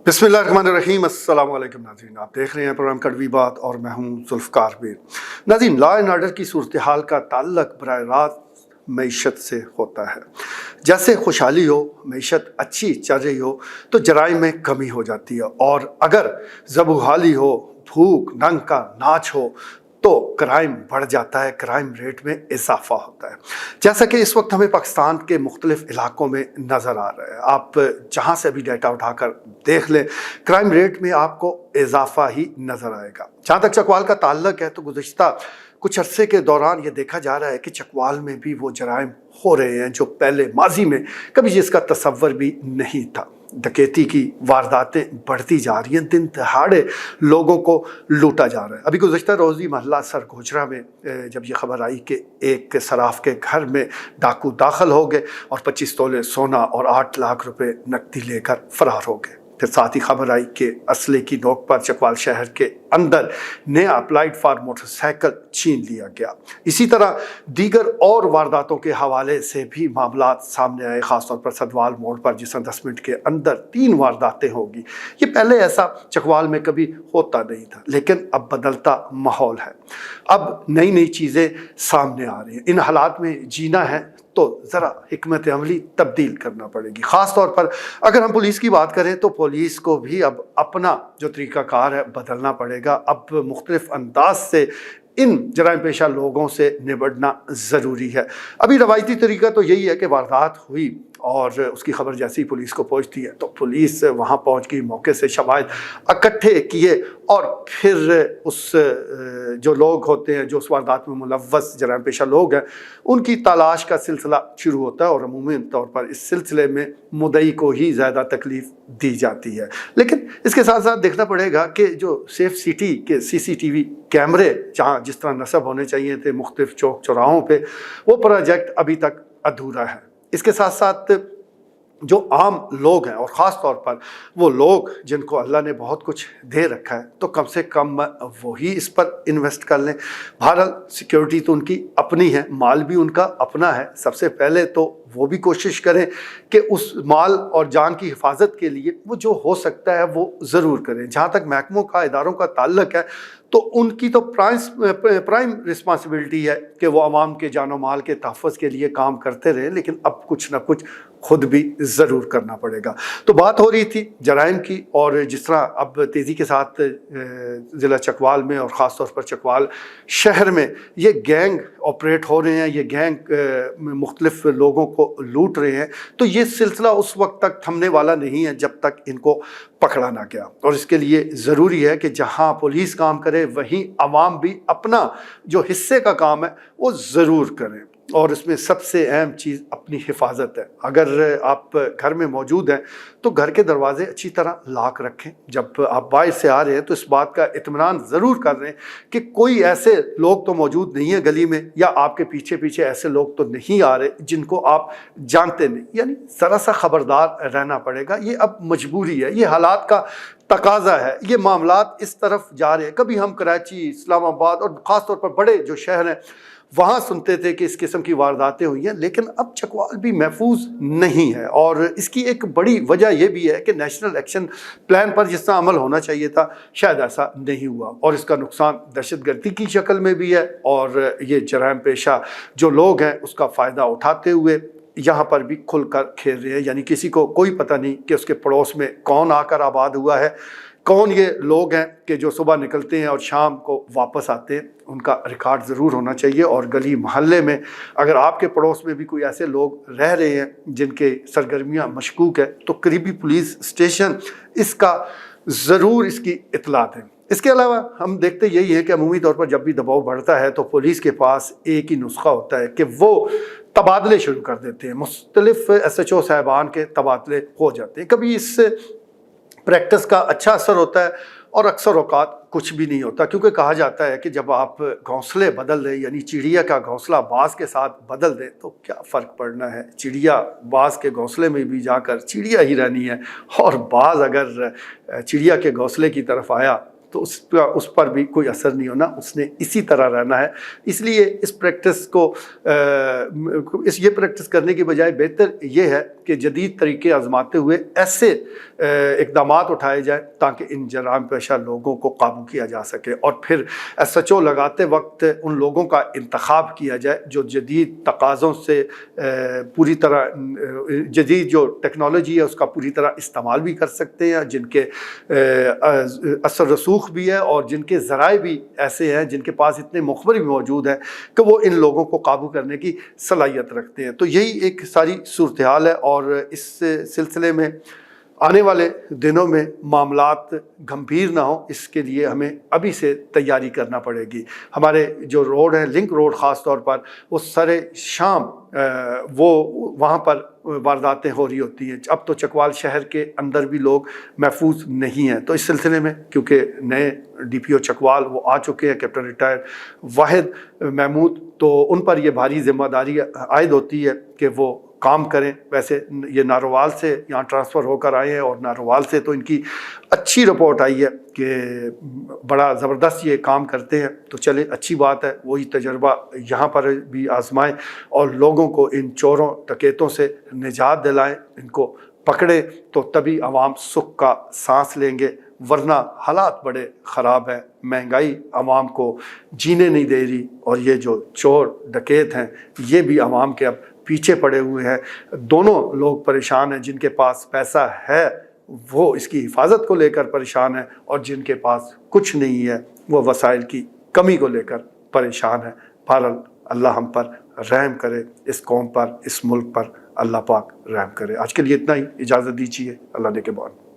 बिस्मिल्लाहिर्रहमानिर्रहीम। अस्सलाम वालेकुम नाज़रीन, आप देख रहे हैं प्रोग्राम कड़वी बात और मैं हूं जुल्फ़कार बेग। नाज़रीन, लॉ एंड ऑर्डर की सूरत हाल का ताल्लुक बराह रास्त मईशत से होता है। जैसे खुशहाली हो, मईशत अच्छी चल रही हो तो जराइम में कमी हो जाती है, और अगर ज़बूहाली हो, भूख नंग का नाच हो तो क्राइम बढ़ जाता है, क्राइम रेट में इजाफा होता है। जैसा कि इस वक्त हमें पाकिस्तान के मुख्तलिफ इलाकों में नज़र आ रहा है, आप जहाँ से भी डाटा उठाकर देख लें, क्राइम रेट में आपको इजाफा ही नज़र आएगा। जहाँ तक चकवाल का ताल्लुक है तो गुज़िश्ता कुछ अरसे के दौरान ये देखा जा रहा है कि चकवाल में भी वो जराइम हो रहे हैं जो पहले माजी में कभी जिसका तसव्वुर भी नहीं था। डकैती की वारदातें बढ़ती जा रही हैं, दिन दहाड़े लोगों को लूटा जा रहा है। अभी गुज़श्ता रोज़ी महल्ला सरगोजरा में जब ये खबर आई कि एक सराफ के घर में डाकू दाखिल हो गए और 25 तोले सोना और 8 लाख रुपए नकदी लेकर फरार हो गए। फिर साथ ही खबर आई कि असले की नोक पर चकवाल शहर के अंदर नया अप्लाइड फॉर मोटरसाइकिल छीन लिया गया। इसी तरह दीगर और वारदातों के हवाले से भी मामला सामने आए, खासतौर पर सदवाल मोड़ पर जिसमें 10 मिनट के अंदर 3 वारदातें होगी। ये पहले ऐसा चकवाल में कभी होता नहीं था, लेकिन अब बदलता माहौल है, अब नई नई चीज़ें सामने आ रही हैं। इन हालात में जीना है तो ज़रा हिकमत अमली तब्दील करना पड़ेगी। ख़ास तौर पर अगर हम पुलिस की बात करें तो पुलिस को भी अब अपना जो तरीक़ाकार है बदलना पड़ेगा। अब मुख्तलिफ़ अंदाज से इन जराइम पेशा लोगों से निपटना ज़रूरी है। अभी रवायती तरीका तो यही है कि वारदात हुई और उसकी खबर जैसे ही पुलिस को पहुंचती है तो पुलिस वहां पहुंच गई, मौके से शवाहिद इकट्ठे किए और फिर उस जो लोग होते हैं जो उस वारदात में मुलव्वस जराइम पेशा लोग हैं उनकी तलाश का सिलसिला शुरू होता है, और अमूमन तौर पर इस सिलसिले में मुद्दई को ही ज़्यादा तकलीफ दी जाती है। लेकिन इसके साथ साथ देखना पड़ेगा कि जो सेफ सिटी के CCTV कैमरे जहाँ जिस तरह नस्ब होने चाहिए थे मुख्तलिफ चौक चौराहों पे, वो प्रोजेक्ट अभी तक अधूरा है। इसके साथ साथ जो आम लोग हैं और ख़ास तौर पर वो लोग जिनको अल्लाह ने बहुत कुछ दे रखा है तो कम से कम वो ही इस पर इन्वेस्ट कर लें। बहरहाल सिक्योरिटी तो उनकी अपनी है, माल भी उनका अपना है, सबसे पहले तो वो भी कोशिश करें कि उस माल और जान की हिफाजत के लिए वो जो हो सकता है वो ज़रूर करें। जहाँ तक महकमों का, इदारों का ताल्लुक है तो उनकी तो प्राइम रिस्पॉन्सिबिलिटी है कि वो आवाम के जान और माल के तहफ़्फ़ुज़ के लिए काम करते रहें, लेकिन अब कुछ ना कुछ खुद भी ज़रूर करना पड़ेगा। तो बात हो रही थी जराइम की, और जिस तरह अब तेज़ी के साथ ज़िला चकवाल में और ख़ास तौर पर चकवाल शहर में ये गैंग ऑपरेट हो रहे हैं, ये गैंग मुख्तलिफ लोगों को लूट रहे हैं, तो ये सिलसिला उस वक्त तक थमने वाला नहीं है जब तक इनको पकड़ा ना गया। और इसके लिए ज़रूरी है कि जहाँ पुलिस काम करे वहीं आवाम भी अपना जो हिस्से का काम है वो ज़रूर करें, और इसमें सबसे अहम चीज़ अपनी हिफाजत है। अगर आप घर में मौजूद हैं तो घर के दरवाजे अच्छी तरह लॉक रखें। जब आप बाहर से आ रहे हैं तो इस बात का इत्मीनान ज़रूर कर रहे हैं कि कोई ऐसे लोग तो मौजूद नहीं है गली में, या आपके पीछे पीछे ऐसे लोग तो नहीं आ रहे जिनको आप जानते नहीं। यानी ज़रा सा ख़बरदार रहना पड़ेगा। ये अब मजबूरी है, ये हालात का तकाजा है, ये मामलात इस तरफ जा रहे हैं। कभी हम कराची, इस्लामाबाद और ख़ास तौर पर बड़े जो शहर हैं वहाँ सुनते थे कि इस किस्म की वारदातें हुई हैं, लेकिन अब चकवाल भी महफूज नहीं है। और इसकी एक बड़ी वजह यह भी है कि नेशनल एक्शन प्लान पर जिस तरह अमल होना चाहिए था शायद ऐसा नहीं हुआ, और इसका नुकसान दहशतगर्दी की शक्ल में भी है, और ये जराइम पेशा जो लोग हैं उसका फ़ायदा उठाते हुए यहाँ पर भी खुलकर खेल रहे हैं। यानी किसी को कोई पता नहीं कि उसके पड़ोस में कौन आकर आबाद हुआ है, कौन ये लोग हैं कि जो सुबह निकलते हैं और शाम को वापस आते हैं। उनका रिकॉर्ड ज़रूर होना चाहिए, और गली मोहल्ले में अगर आपके पड़ोस में भी कोई ऐसे लोग रह रहे हैं जिनके सरगर्मियाँ मशकूक है तो करीबी पुलिस स्टेशन इसका ज़रूर इसकी इत्तला दें। इसके अलावा हम देखते यही है कि अमूमी तौर पर जब भी दबाव बढ़ता है तो पुलिस के पास एक ही नुस्खा होता है कि वो तबादले शुरू कर देते हैं। मुख्तलिफ SHO साहबान के तबादले हो जाते हैं। कभी इस प्रैक्टिस का अच्छा असर होता है और अक्सर औकात कुछ भी नहीं होता, क्योंकि कहा जाता है कि जब आप घोंसले बदल दें, यानी चिड़िया का घोंसला बाज़ के साथ बदल दें तो क्या फ़र्क पड़ना है। चिड़िया बाज़ के घोंसले में भी जाकर चिड़िया ही रहनी है, और बाज़ अगर चिड़िया के घोंसले की तरफ आया تو اس پر بھی کوئی اثر نہیں ہونا، اس نے اسی طرح رہنا ہے۔ اس لیے اس پریکٹس کو یہ پریکٹس کرنے کی بجائے بہتر یہ ہے کہ جدید طریقے آزماتے ہوئے ایسے اقدامات اٹھائے جائیں تاکہ ان جرائم پیشہ لوگوں کو قابو کیا جا سکے، اور پھر ایس ایچ او لگاتے وقت ان لوگوں کا انتخاب کیا جائے جو جدید تقاضوں سے پوری طرح، جدید جو ٹیکنالوجی ہے اس کا پوری طرح استعمال بھی کر سکتے ہیں، جن کے اثر رسوخ بھی ہے اور جن کے ذرائع بھی ایسے ہیں، جن کے پاس اتنے مخبر بھی موجود ہیں کہ وہ ان لوگوں کو قابو کرنے کی صلاحیت رکھتے ہیں۔ تو یہی ایک ساری صورتحال ہے، اور اس سلسلے میں آنے والے دنوں میں معاملات گھمبیر نہ ہوں، اس کے لیے ہمیں ابھی سے تیاری کرنا پڑے گی۔ ہمارے جو روڈ ہیں، لنک روڈ خاص طور پر، وہ سر شام وہ وہاں پر وارداتیں ہو رہی ہوتی ہیں۔ اب تو چکوال شہر کے اندر بھی لوگ محفوظ نہیں ہیں، تو اس سلسلے میں کیونکہ نئے ڈی پی او چکوال وہ آ چکے ہیں، کیپٹن ریٹائر واحد محمود، تو ان پر یہ بھاری ذمہ داری عائد ہوتی ہے کہ وہ کام کریں۔ ویسے یہ ناروال سے یہاں ٹرانسفر ہو کر آئے ہیں، اور ناروال سے تو ان کی اچھی رپورٹ آئی ہے کہ بڑا زبردست یہ کام کرتے ہیں، تو چلے اچھی بات ہے، وہی تجربہ یہاں پر بھی آزمائیں اور لوگوں کو ان چوروں ڈکیتوں سے نجات دلائیں، ان کو پکڑیں، تو تبھی عوام سکھ کا سانس لیں گے، ورنہ حالات بڑے خراب ہیں۔ مہنگائی عوام کو جینے نہیں دے رہی، اور یہ جو چور ڈکیت ہیں یہ بھی عوام کے اب پیچھے پڑے ہوئے ہیں۔ دونوں لوگ پریشان ہیں، جن کے پاس پیسہ ہے وہ اس کی حفاظت کو لے کر پریشان ہے، اور جن کے پاس کچھ نہیں ہے وہ وسائل کی کمی کو لے کر پریشان ہے۔ بہرحال اللہ ہم پر رحم کرے، اس قوم پر، اس ملک پر اللہ پاک رحم کرے۔ آج کے لیے اتنا ہی، اجازت دیجیے، اللہ نے کے بعد۔